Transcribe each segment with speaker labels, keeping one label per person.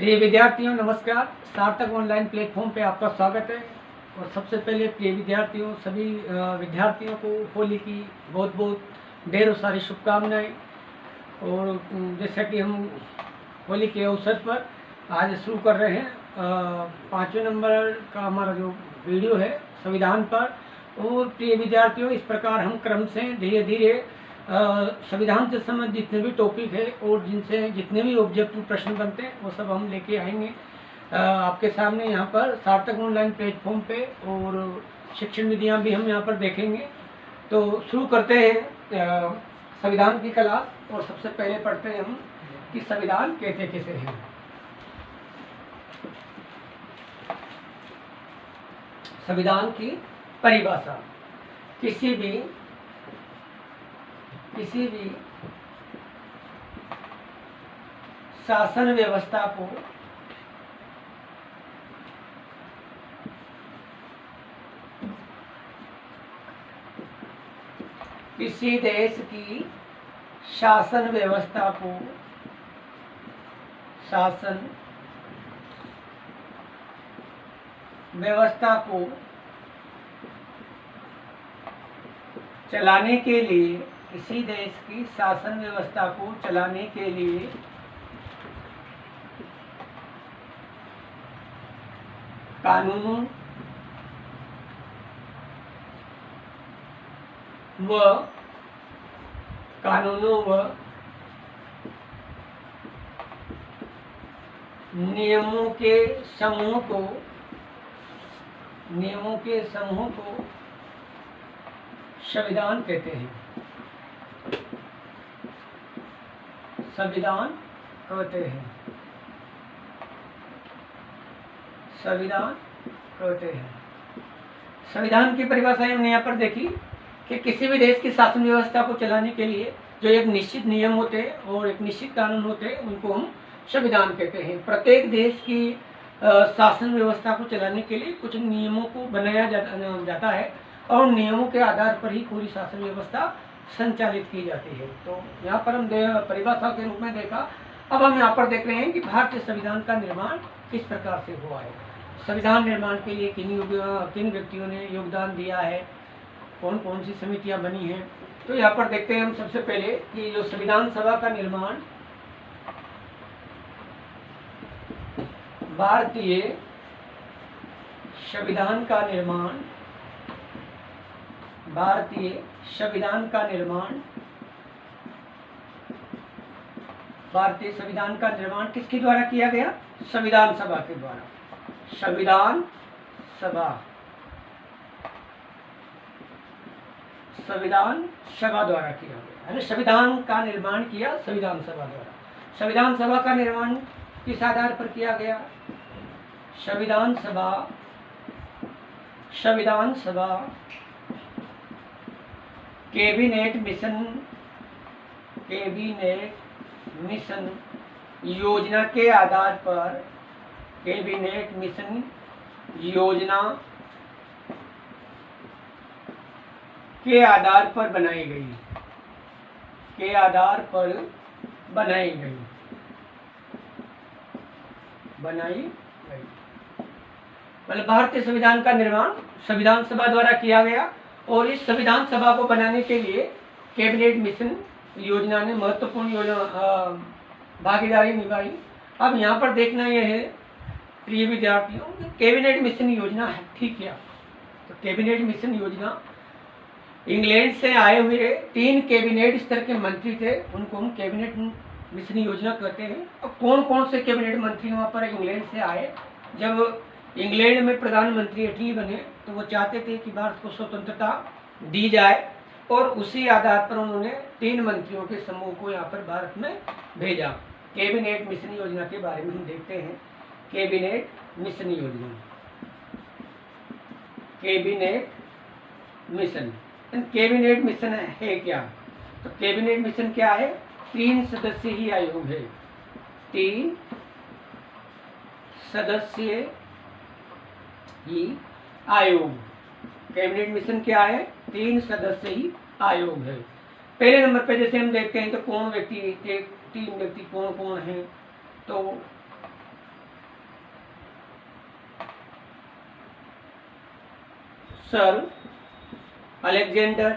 Speaker 1: प्रिय विद्यार्थियों नमस्कार। सार्थक ऑनलाइन प्लेटफॉर्म पे आपका स्वागत है। और सबसे पहले प्रिय विद्यार्थियों सभी विद्यार्थियों को होली की बहुत बहुत ढेरों सारी शुभकामनाएं। और जैसा कि हम होली के अवसर पर आज शुरू कर रहे हैं 5वें नंबर का हमारा जो वीडियो है संविधान पर। और प्रिय विद्यार्थियों इस प्रकार हम क्रम से धीरे धीरे संविधान से संबंधित जितने भी टॉपिक है और जिनसे जितने भी ऑब्जेक्टिव प्रश्न बनते हैं वो सब हम लेके आएंगे आपके सामने यहाँ पर सार्थक ऑनलाइन प्लेटफॉर्म पे। और शिक्षण विधियाँ भी हम यहाँ पर देखेंगे। तो शुरू करते हैं संविधान की क्लास। और सबसे पहले पढ़ते हैं हम कि संविधान कहते किसे हैं। संविधान की परिभाषा किसी भी शासन व्यवस्था को किसी देश की शासन व्यवस्था को चलाने के लिए किसी देश की शासन व्यवस्था को चलाने के लिए कानूनों व नियमों के समूह को संविधान कहते हैं। संविधान कहते हैं। संविधान की परिभाषा हमने यहाँ पर देखी कि किसी भी देश की शासन व्यवस्था को चलाने के लिए जो एक निश्चित नियम होते हैं और एक निश्चित कानून होते हैं उनको हम संविधान कहते हैं। प्रत्येक देश की शासन व्यवस्था को चलाने के लिए कुछ नियमों को बनाया जाता है और नियमों के आधार पर ही पूरी शासन व्यवस्था संचालित की जाती है। तो यहाँ पर हम परिभाषा के रूप में देखा। अब हम यहाँ पर देख रहे हैं कि भारतीय संविधान का निर्माण किस प्रकार से हुआ है। संविधान निर्माण के लिए किन व्यक्तियों ने योगदान दिया है, कौन कौन सी समितियाँ बनी हैं। तो यहाँ पर देखते हैं हम सबसे पहले कि जो संविधान सभा का निर्माण भारतीय संविधान का निर्माण किसके द्वारा किया गया? संविधान सभा के द्वारा। संविधान सभा द्वारा किया गया, यानी संविधान का निर्माण किया संविधान सभा द्वारा। संविधान सभा का निर्माण किस आधार पर किया गया? संविधान सभा कैबिनेट मिशन योजना के आधार पर बनाई गई। मतलब भारतीय संविधान का निर्माण संविधान सभा द्वारा किया गया और इस संविधान सभा को बनाने के लिए कैबिनेट मिशन योजना ने महत्वपूर्ण भागीदारी निभाई। अब यहाँ पर देखना यह है प्रिय विद्यार्थियों, कैबिनेट मिशन योजना है ठीक क्या? तो कैबिनेट मिशन योजना इंग्लैंड से आए हुए 3 कैबिनेट स्तर के मंत्री थे, उनको हम कैबिनेट मिशन योजना कहते हैं। अब कौन कौन से कैबिनेट मंत्री वहाँ पर इंग्लैंड से आए? जब इंग्लैंड में प्रधानमंत्री अटली बने तो वो चाहते थे कि भारत को स्वतंत्रता दी जाए और उसी आधार पर उन्होंने 3 मंत्रियों के समूह को यहाँ पर भारत में भेजा। कैबिनेट मिशन योजना के बारे में हम देखते हैं। कैबिनेट मिशन है क्या? तो कैबिनेट मिशन क्या है? 3 सदस्यीय आयोग है। 3 सदस्यीय आयोग। कैबिनेट मिशन क्या है? 3 सदस्यीय आयोग है। पहले नंबर पे जैसे हम देखते हैं तो कौन व्यक्ति 3 व्यक्ति कौन कौन हैं? तो सर अलेक्जेंडर,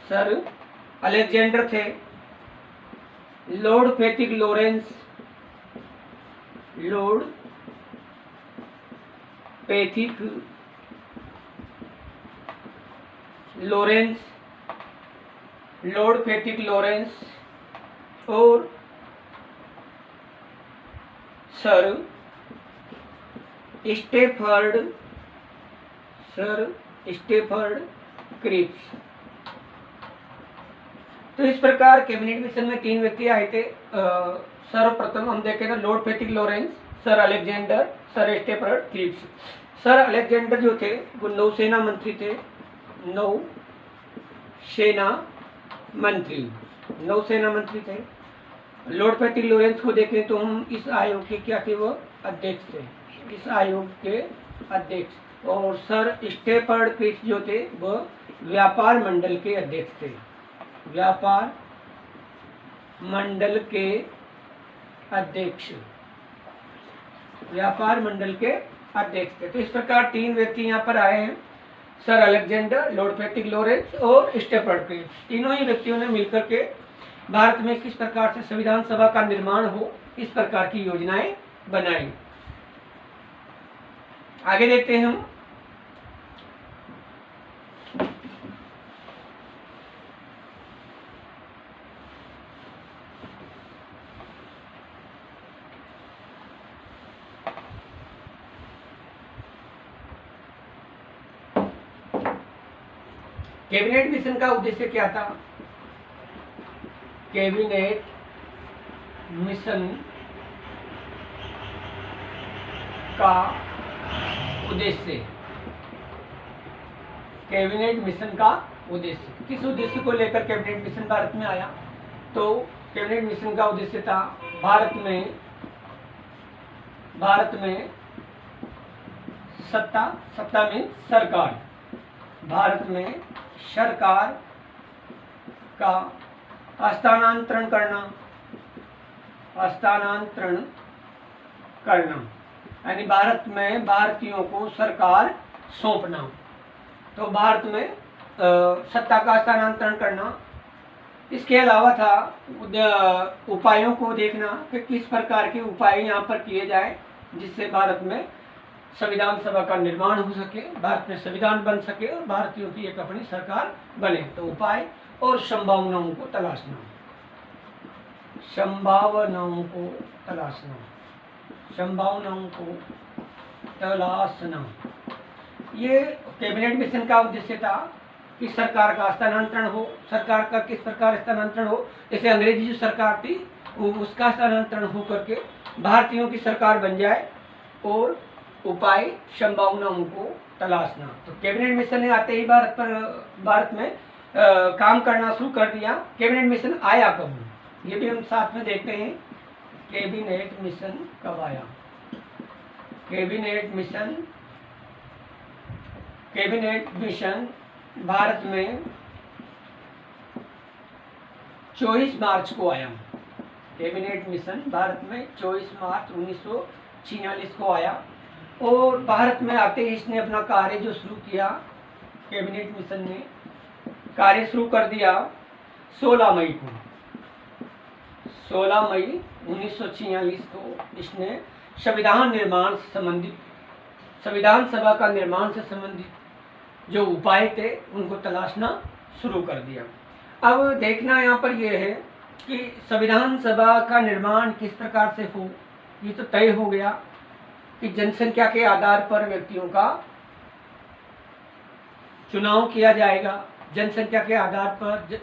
Speaker 1: सर अलेक्जेंडर थे। Lord Pethick Lawrence, lord Pethick Lawrence, lord Pethick Lawrence और sir Stafford, sir Stafford Cripps. तो इस प्रकार कैबिनेट मिशन में 3 व्यक्ति आए थे। सर्वप्रथम हम देखें तो lord Pethick Lawrence, sir Alexander, sir Stafford Cripps. Sir Alexander जो थे वो नौसेना मंत्री थे, नौसेना मंत्री, नौसेना मंत्री थे। लॉर्ड पेथिक लॉरेंस को देखें तो हम इस आयोग के क्या थे, वो अध्यक्ष थे, इस आयोग के अध्यक्ष। और सर स्टेफर्ड क्रिप्स जो थे वह व्यापार मंडल के अध्यक्ष थे, व्यापार मंडल के अध्यक्ष, व्यापार मंडल के अध्यक्ष थे। तो इस प्रकार 3 व्यक्ति यहाँ पर आए हैं, sir Alexander, Lord Pethick Lawrence और स्टेफर्ड क्रिप्स। तीनों ही व्यक्तियों ने मिलकर के भारत में किस प्रकार से संविधान सभा का निर्माण हो, इस प्रकार की योजनाएं बनाई। आगे देखते हैं हम। कैबिनेट मिशन का उद्देश्य क्या था? कैबिनेट मिशन का उद्देश्य, कैबिनेट मिशन का उद्देश्य, किस उद्देश्य को लेकर कैबिनेट मिशन भारत में आया? तो कैबिनेट मिशन का उद्देश्य था भारत में सत्ता में सरकार, भारत में सरकार का हस्तांतरण करना, यानी भारत में भारतीयों को सरकार सौंपना। तो भारत में सत्ता का हस्तांतरण करना। इसके अलावा था उपायों को देखना कि किस प्रकार के उपाय यहाँ पर किए जाए जिससे भारत में संविधान सभा का निर्माण हो सके, भारत में संविधान बन सके और भारतीयों की एक अपनी सरकार बने। तो उपाय और संभावनाओं को तलाशना, संभावनाओं को तलाशना, संभावनाओं को तलाशना, ये कैबिनेट मिशन का उद्देश्य था कि सरकार का हस्तांतरण हो। सरकार का किस प्रकार हस्तांतरण हो? जैसे अंग्रेजी जो सरकार थी उसका हस्तांतरण हो करके भारतीयों की सरकार बन जाए, और उपाय संभावनाओं को तलाशना। तो कैबिनेट मिशन ने आते ही भारत में काम करना शुरू कर दिया। कैबिनेट मिशन आया कब, ये भी हम साथ में देखते हैं। कैबिनेट मिशन कब आया? कैबिनेट मिशन भारत में 24 मार्च को आया। कैबिनेट मिशन भारत में 24 मार्च 1946 को आया, और भारत में आते ही इसने अपना कार्य जो शुरू किया, कैबिनेट मिशन ने कार्य शुरू कर दिया 16 मई को। 16 मई 1946 को इसने संविधान निर्माण से संबंधित, संविधान सभा का निर्माण से संबंधित जो उपाय थे उनको तलाशना शुरू कर दिया। अब देखना यहाँ पर यह है कि संविधान सभा का निर्माण किस प्रकार से हो। ये तो तय हो गया कि जनसंख्या के आधार पर व्यक्तियों का चुनाव किया जाएगा, जनसंख्या के आधार पर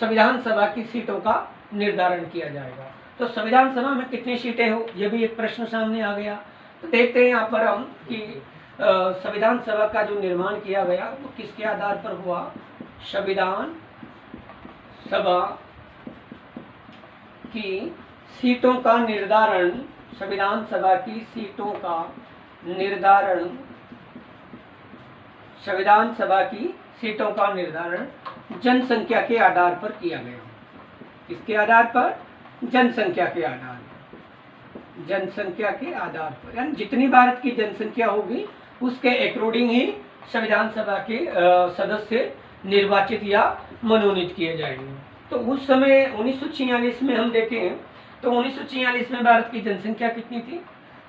Speaker 1: संविधान सभा की सीटों का निर्धारण किया जाएगा। तो संविधान सभा में कितनी सीटें हो, यह भी एक प्रश्न सामने आ गया। तो देखते हैं यहाँ पर हम कि संविधान सभा का जो निर्माण किया गया वो किसके आधार पर हुआ। संविधान सभा की सीटों का निर्धारण, संविधान सभा की सीटों का निर्धारण, संविधान सभा की सीटों का निर्धारण जनसंख्या के आधार पर किया गया। किसके आधार पर? जनसंख्या के आधार पर। जनसंख्या के आधार पर, यानी जितनी भारत की जनसंख्या होगी उसके अकॉर्डिंग ही संविधान सभा के सदस्य निर्वाचित या मनोनीत किए जाएंगे। तो उस समय 1946 में हम देखें तो 1946 में भारत की जनसंख्या कितनी थी?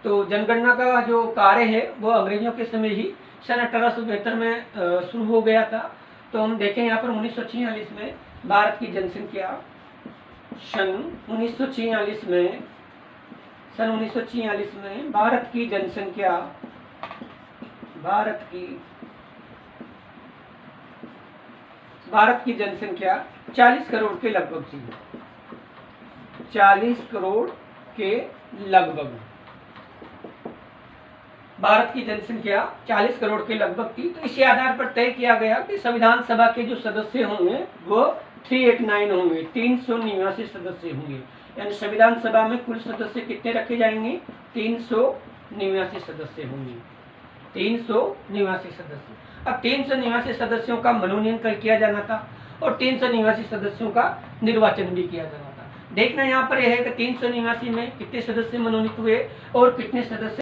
Speaker 1: तो जनगणना का जो कार्य है वो अंग्रेजों के समय ही सन 1872 में शुरू हो गया था। तो हम देखें यहाँ पर 1946 में भारत की जनसंख्या सन 1946 में भारत की जनसंख्या 40 करोड़ के लगभग थी। 40 करोड़ के लगभग भारत की जनसंख्या 40 करोड़ के लगभग थी। तो इसी आधार पर तय किया गया कि संविधान सभा के जो सदस्य होंगे वो 389 होंगे, 389 सदस्य होंगे। यानी संविधान सभा में कुल सदस्य कितने रखे जाएंगे? 389 सदस्य होंगे, 389 सदस्य। अब 389 सदस्यों का मनोनयन किया जाना था और 389 सदस्यों का निर्वाचन भी किया जाना था। देखना यहाँ पर यह है कि 389 में कितने सदस्य मनोनीत हुए और कितने सदस्य